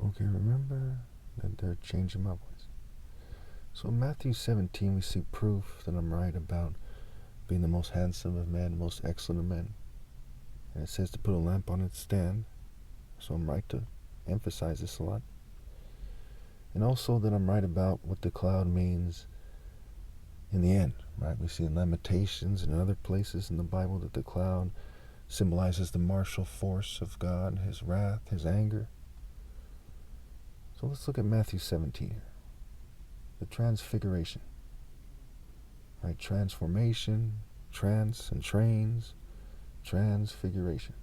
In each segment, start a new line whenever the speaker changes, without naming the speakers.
Okay, remember that they're changing my voice. So in Matthew 17, we see proof that I'm right about being the most handsome of men, most excellent of men. And it says to put a lamp on its stand. So I'm right to emphasize this a lot. And also that I'm right about what the cloud means in the end, right? We see in Lamentations and other places in the Bible that the cloud symbolizes the martial force of God, his wrath, his anger. So let's look at Matthew 17, the Transfiguration, right? Transformation, trans and trains, Transfiguration.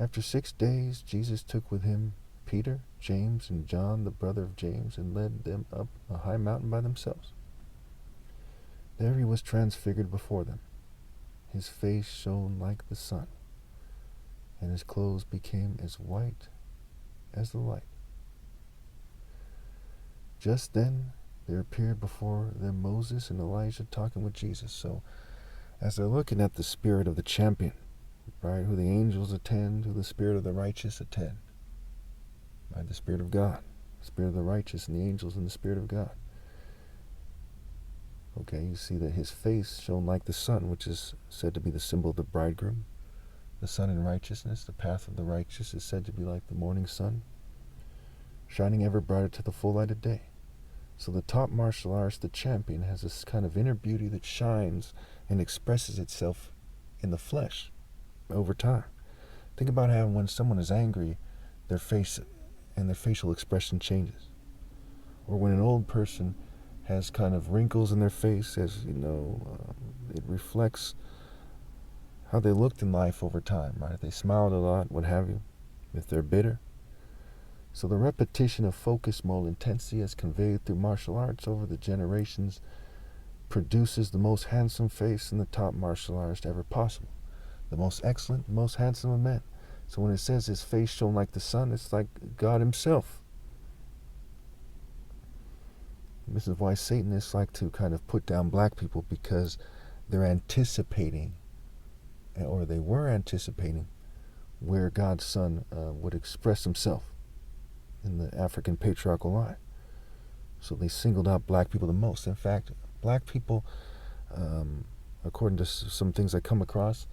After 6 days, Jesus took with him Peter, James, and John, the brother of James, and led them up a high mountain by themselves. There he was transfigured before them. His face shone like the sun, and his clothes became as white as the light. Just then there appeared before them Moses and Elijah talking with Jesus. So as they're looking at the spirit of the champion, right, who the angels attend, who the spirit of the righteous attend, right, the spirit of God, the spirit of the righteous and the angels and the spirit of God. Okay, you see that his face shone like the sun, which is said to be the symbol of the bridegroom. The sun in righteousness, the path of the righteous, is said to be like the morning sun, shining ever brighter to the full light of day. So the top martial artist, the champion, has this kind of inner beauty that shines and expresses itself in the flesh over time. Think about how when someone is angry, their face and their facial expression changes. Or when an old person has kind of wrinkles in their face, as you know, it reflects how they looked in life over time, right? If they smiled a lot, what have you, if they're bitter. So the repetition of focused moral intensity as conveyed through martial arts over the generations produces the most handsome face in the top martial artist ever possible. The most excellent, the most handsome of men. So when it says his face shone like the sun, it's like God himself. This is why Satanists like to kind of put down black people, because they're anticipating, or they were anticipating, where God's Son would express himself in the African patriarchal line. So they singled out black people the most. In fact, black people, according to some things I come across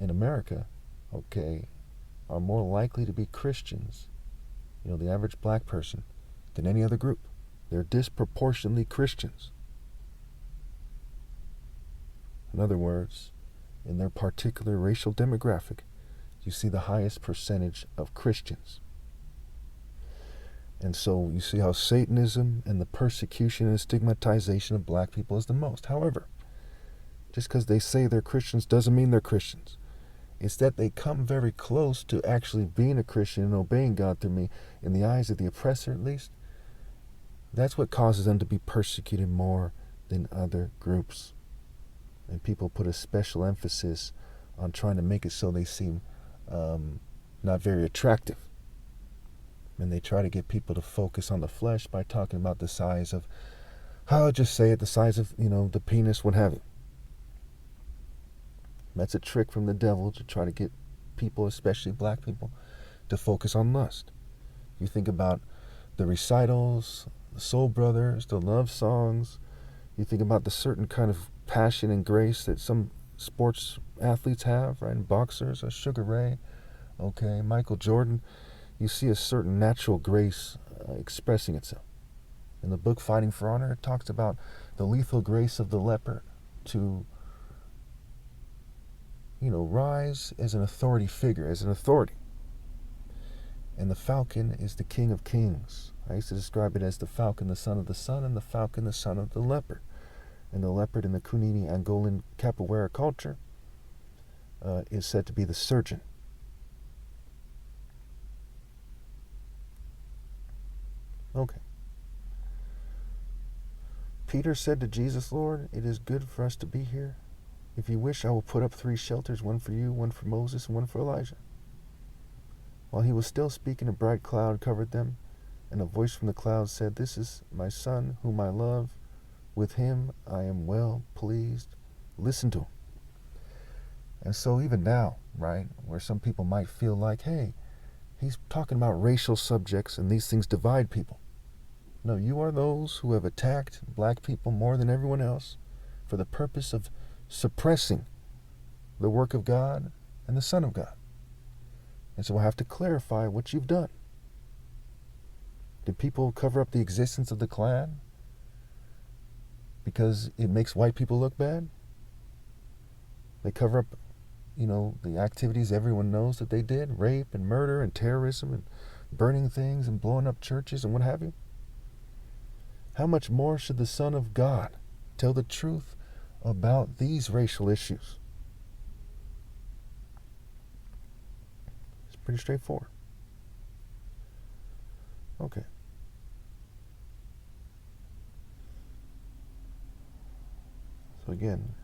in America, okay, are more likely to be Christians, the average black person, than any other group. They're disproportionately Christians. In other words, in their particular racial demographic, you see the highest percentage of Christians. And so you see how Satanism and the persecution and stigmatization of black people is the most. However, just because they say they're Christians doesn't mean they're Christians. It's that they come very close to actually being a Christian and obeying God through me, in the eyes of the oppressor at least. That's what causes them to be persecuted more than other groups. And people put a special emphasis on trying to make it so they seem not very attractive. And they try to get people to focus on the flesh by talking about the size of, I'll just say it, the size of, the penis, what have you. That's a trick from the devil to try to get people, especially black people, to focus on lust. You think about the recitals, the Soul Brothers, the love songs. You think about the certain kind of passion and grace that some sports athletes have, right? And boxers, Sugar Ray, okay, Michael Jordan. You see a certain natural grace expressing itself. In the book Fighting for Honor, it talks about the lethal grace of the leopard to, rise as an authority figure, as an authority. And the falcon is the king of kings. I used to describe it as the falcon, the son of the sun, and the falcon, the son of the leopard. And the leopard in the Kunini Angolan capoeira culture is said to be the surgeon. Okay. Peter said to Jesus, Lord, it is good for us to be here. If you wish, I will put up 3 shelters, one for you, one for Moses, and one for Elijah. While he was still speaking, a bright cloud covered them, and a voice from the cloud said, This is my son, whom I love. With him I am well pleased. Listen to him. And so even now, right, where some people might feel like, hey, he's talking about racial subjects and these things divide people. No, you are those who have attacked black people more than everyone else for the purpose of suppressing the work of God and the Son of God. And so I have to clarify what you've done. Did people cover up the existence of the Klan because it makes white people look bad? They cover up, the activities everyone knows that they did, rape and murder and terrorism and burning things and blowing up churches and what have you. How much more should the Son of God tell the truth about these racial issues? It's pretty straightforward. Okay. So again,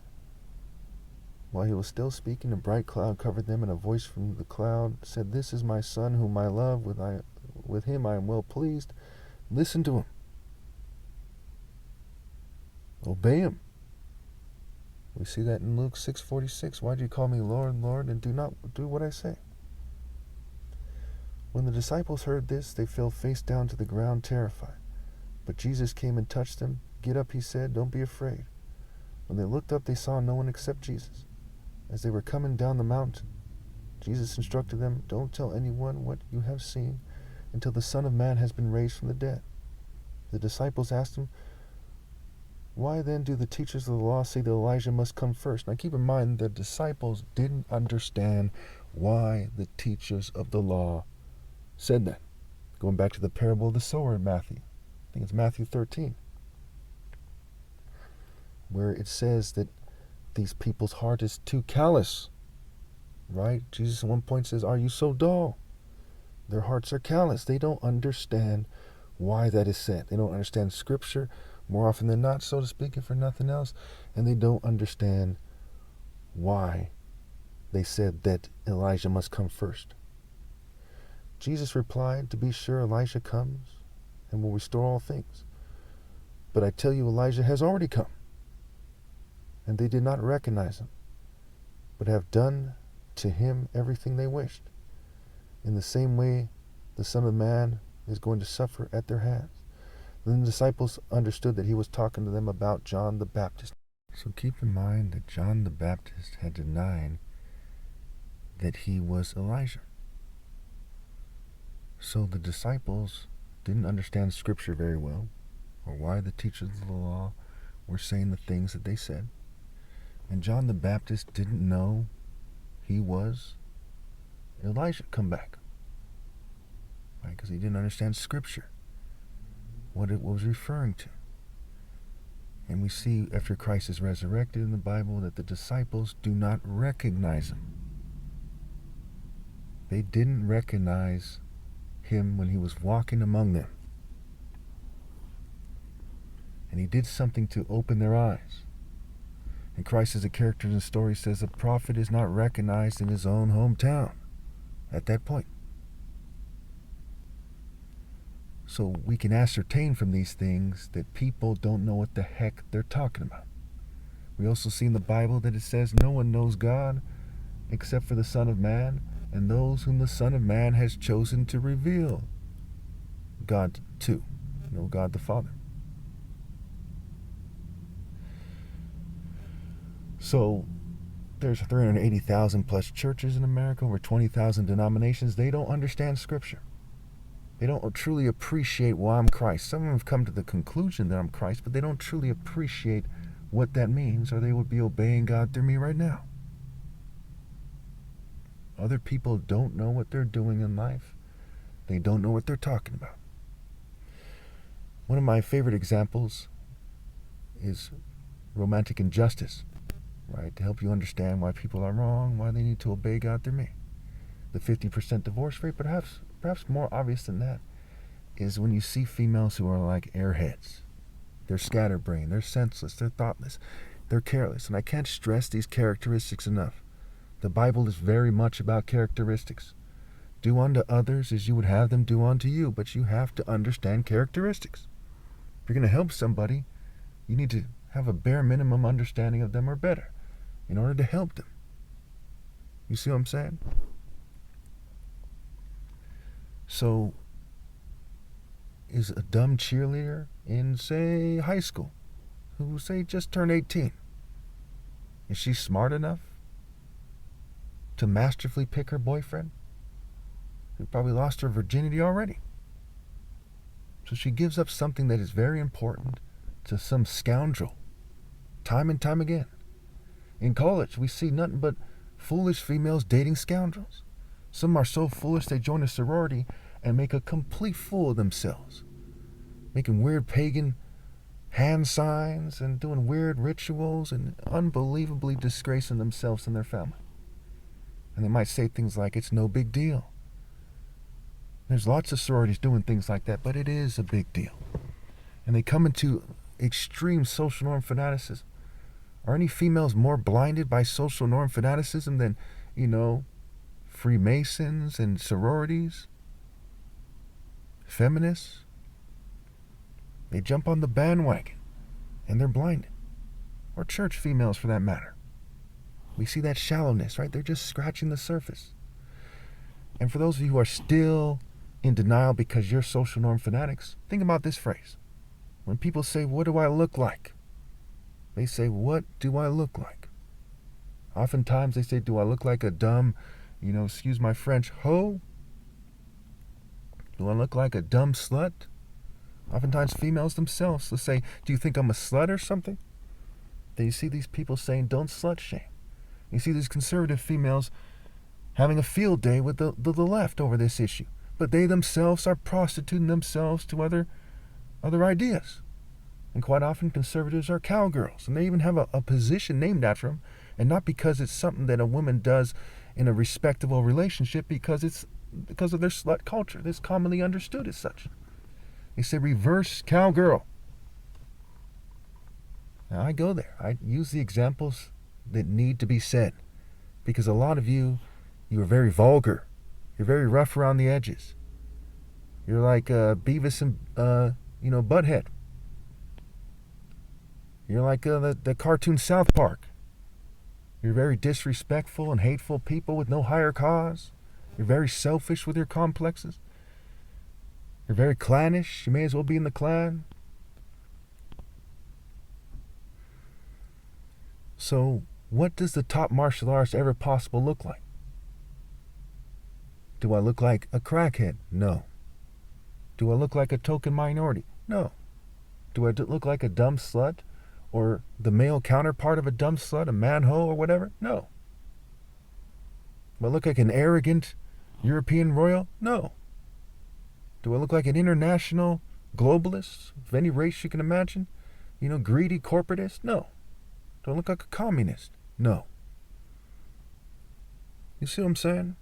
while he was still speaking, a bright cloud covered them, and a voice from the cloud said, "This is my Son whom I love. With him I am well pleased. Listen to him. Obey him." We see that in Luke 6:46. "Why do you call me Lord, Lord, and do not do what I say?" When the disciples heard this, they fell face down to the ground, terrified. But Jesus came and touched them. "Get up," he said. "Don't be afraid." When they looked up, they saw no one except Jesus. As they were coming down the mountain, Jesus instructed them, "Don't tell anyone what you have seen until the Son of Man has been raised from the dead." The disciples asked him, "Why then do the teachers of the law say that Elijah must come first?" Now keep in mind, the disciples didn't understand why the teachers of the law said that. Going back to the parable of the sower in Matthew. I think it's Matthew 13. Where it says that these people's heart is too callous. Right? Jesus at one point says, "Are you so dull?" Their hearts are callous. They don't understand why that is said. They don't understand Scripture more often than not, so to speak, if for nothing else. And they don't understand why they said that Elijah must come first. Jesus replied, "To be sure, Elijah comes and will restore all things. But I tell you, Elijah has already come, and they did not recognize him, but have done to him everything they wished. In the same way, the Son of Man is going to suffer at their hands." Then the disciples understood that he was talking to them about John the Baptist. So keep in mind that John the Baptist had denied that he was Elijah. So the disciples didn't understand Scripture very well, or why the teachers of the law were saying the things that they said. And John the Baptist didn't know he was Elijah come back. Right? Because he didn't understand Scripture, what it was referring to. And we see after Christ is resurrected in the Bible that the disciples do not recognize him. They didn't recognize him when he was walking among them. And he did something to open their eyes. And Christ, as a character in the story, says a prophet is not recognized in his own hometown at that point. So we can ascertain from these things that people don't know what the heck they're talking about. We also see in the Bible that it says no one knows God except for the Son of Man and those whom the Son of Man has chosen to reveal God to. God the Father. So there's 380,000 plus churches in America, over 20,000 denominations. They don't understand Scripture. They don't truly appreciate why I'm Christ. Some of them have come to the conclusion that I'm Christ, but they don't truly appreciate what that means, or they would be obeying God through me right now. Other people don't know what they're doing in life. They don't know what they're talking about. One of my favorite examples is romantic injustice, right? To help you understand why people are wrong, why they need to obey God through me. The 50% divorce rate, perhaps more obvious than that, is when you see females who are like airheads. They're scatterbrained, they're senseless, they're thoughtless, they're careless. And I can't stress these characteristics enough. The Bible is very much about characteristics. Do unto others as you would have them do unto you, but you have to understand characteristics. If you're going to help somebody, you need to have a bare minimum understanding of them or better in order to help them. You see what I'm saying? So is a dumb cheerleader in, say, high school, who, say, just turned 18, is she smart enough to masterfully pick her boyfriend, who probably lost her virginity already? So she gives up something that is very important to some scoundrel, time and time again. In college, we see nothing but foolish females dating scoundrels. Some are so foolish they join a sorority and make a complete fool of themselves, making weird pagan hand signs and doing weird rituals and unbelievably disgracing themselves and their family. And they might say things like, it's no big deal. There's lots of sororities doing things like that, but it is a big deal. And they come into extreme social norm fanaticism. Are any females more blinded by social norm fanaticism than, Freemasons and sororities? Feminists? They jump on the bandwagon and they're blinded. Or church females for that matter. We see that shallowness, right? They're just scratching the surface. And for those of you who are still in denial because you're social norm fanatics, think about this phrase. When people say, what do I look like? They say, what do I look like? Oftentimes they say, do I look like a dumb, excuse my French, hoe? Do I look like a dumb slut? Oftentimes females themselves will say, do you think I'm a slut or something? Then you see these people saying, don't slut shame. You see these conservative females having a field day with the left over this issue. But they themselves are prostituting themselves to other ideas. And quite often conservatives are cowgirls. And they even have a position named after them. And not because it's something that a woman does in a respectable relationship, because of their slut culture. That's commonly understood as such. They say reverse cowgirl. Now I go there. I use the examples that need to be said. Because a lot of you are very vulgar. You're very rough around the edges. You're like Beavis and, Butthead. You're like the cartoon South Park. You're very disrespectful and hateful people with no higher cause. You're very selfish with your complexes. You're very clannish. You may as well be in the Klan. So, what does the top martial artist ever possible look like? Do I look like a crackhead? No. Do I look like a token minority? No. Do I look like a dumb slut? Or the male counterpart of a dumb slut, a man-hoe or whatever? No. Do I look like an arrogant European royal? No. Do I look like an international globalist of any race you can imagine? Greedy corporatist? No. Do I look like a communist? No. You see what I'm saying?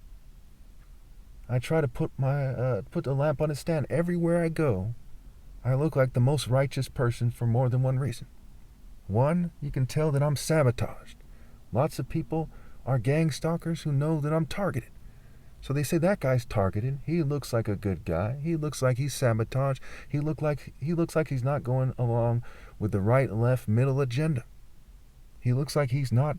I try to put the lamp on its stand everywhere I go. I look like the most righteous person for more than one reason. One, you can tell that I'm sabotaged. Lots of people are gang stalkers who know that I'm targeted. So they say that guy's targeted. He looks like a good guy. He looks like he's sabotaged. He looks like he's not going along with the right, left, middle agenda. He looks like he's not,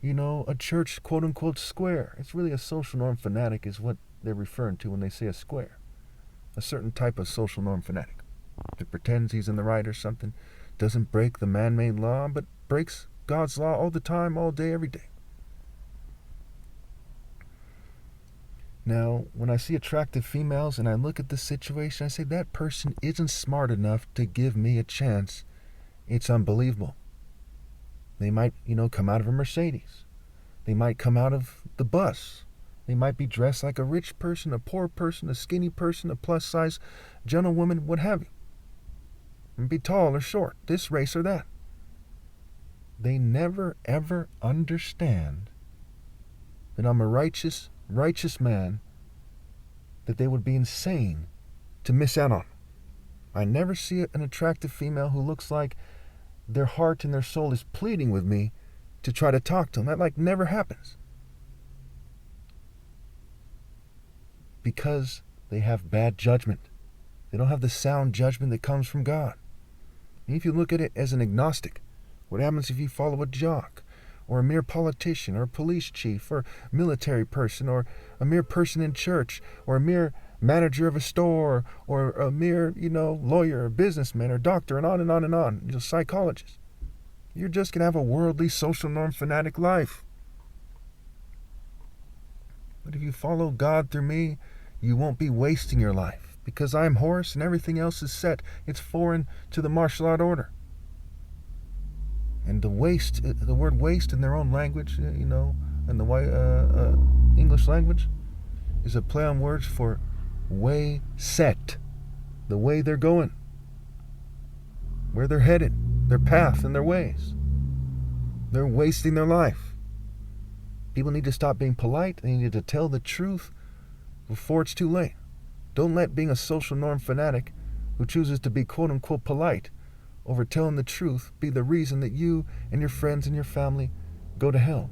a church quote unquote square. It's really a social norm fanatic is what they're referring to when they say a square. A certain type of social norm fanatic that pretends he's in the right or something, doesn't break the man-made law, but breaks God's law all the time, all day, every day. Now, when I see attractive females and I look at this situation, I say that person isn't smart enough to give me a chance. It's unbelievable. They might, come out of a Mercedes. They might come out of the bus. They might be dressed like a rich person, a poor person, a skinny person, a plus-size gentlewoman, what have you. And be tall or short, this race or that. They never, ever understand that I'm a righteous man that they would be insane to miss out on. I never see an attractive female who looks like their heart and their soul is pleading with me to try to talk to them. That never happens. Because they have bad judgment. They don't have the sound judgment that comes from God. And if you look at it as an agnostic, what happens if you follow a jock, or a mere politician, or a police chief, or military person, or a mere person in church, or a mere manager of a store, or a mere, lawyer, or businessman, or doctor, and on and on and on, psychologist. You're just going to have a worldly, social norm fanatic life. But if you follow God through me, you won't be wasting your life, because I'm Horus and everything else is set. It's foreign to the martial art order. And the word waste in their own language, in the English language, is a play on words for way set, the way they're going, where they're headed, their path and their ways. They're wasting their life. People need to stop being polite. They need to tell the truth before it's too late. Don't let being a social norm fanatic who chooses to be quote-unquote polite over telling the truth be the reason that you and your friends and your family go to hell.